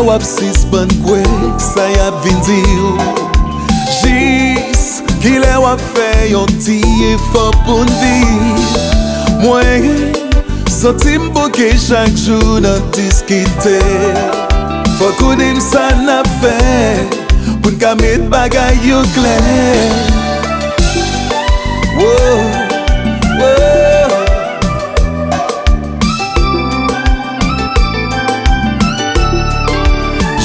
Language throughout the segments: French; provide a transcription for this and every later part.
wap sispan kwe, sa yap vin di ou. Jis, ki le wap fe yon ti efo pou n'viv. Mwen, soti mboke chak jou nan diskite. Fò konim sa na fe, pou n'ka met bagay yo kler. Wow, wow.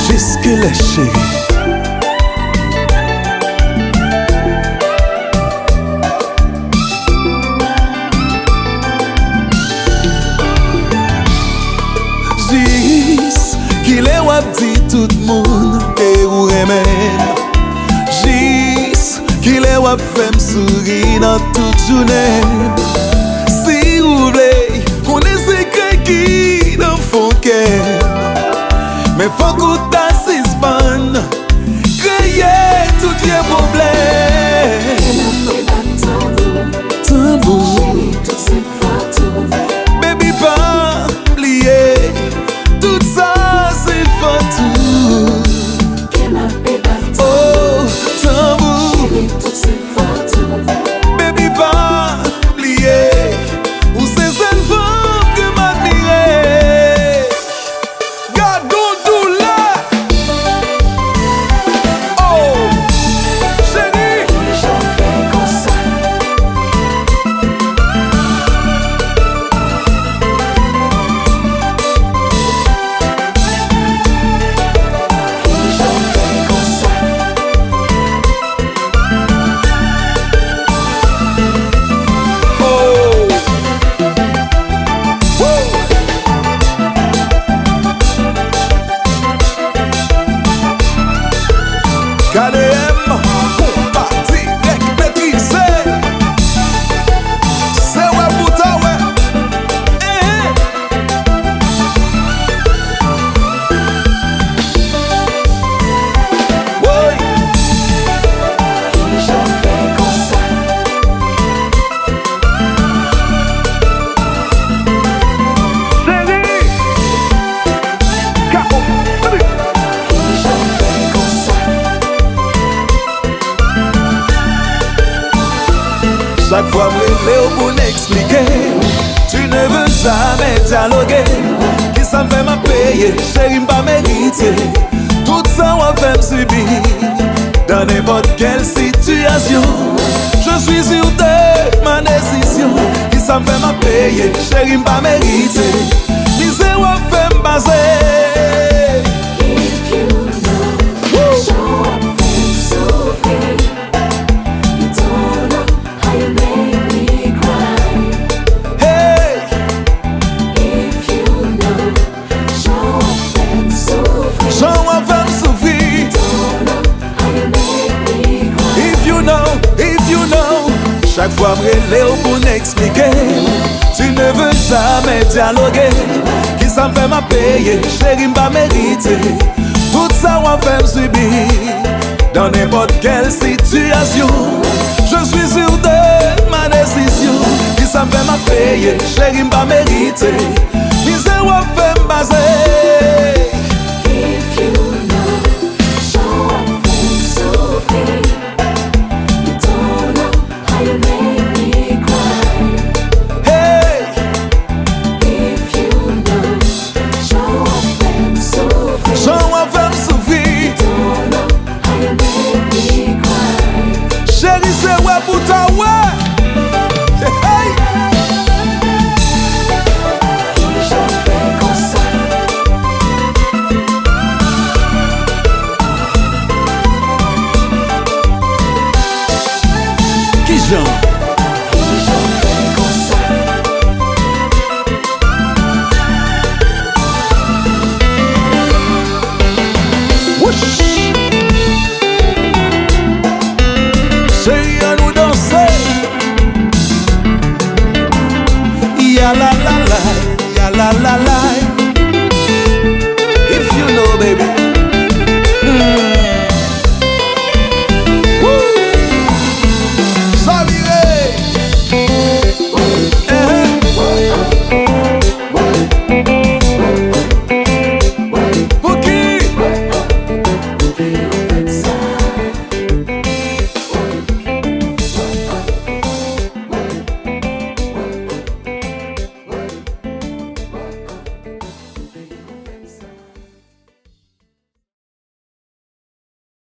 Jiske la chérie. Jis, ki le wap di tout moun ke ou remen. Jis, ki le wap fem souri nan tout jounen. Si ou vle, konen sekre ki nan fon ken. Men fok ou ta sispan, kreye tout ye problem. Tambou, baby pa pliye, tout sa se fatou. Oh, tambou, baby pa pliye, ou se zen femme que m'admire. God gon do la. Oh, chérie, j'en fais comme ça. J'en fais comme ça. Oh, woo. KDM, parti rek maîtrisé. C'est ouais pour ta ouais. Oui. J'en fais comme ça. Chérie, K.O. J'en fais comme ça. Chaque fois Léo pour n'expliquer, tu ne veux jamais dialoguer. Qui ça me fait m'a payer, chérie m'pas mériter. Tout ça on fait me subir, dans n'importe quelle situation. Je suis sûr de ma décision. Qui ça me fait m'a payer, chérie m'pas mériter. Misère on fait me baser. Chaque fois Léo pour n'expliquer, tu ne veux jamais dialoguer. Qui ça me fait m'a payer, chérie m'pas mériter. Tout ça on fait me subir, dans n'importe quelle situation. Je suis sûr de ma décision. Qui ça me fait m'a payer, chérie m'pas mériter. Misère on fait me baser. Chérie, c'est ouais pour ta ouais. Hey. J'en fais comme ça. Qui j'en?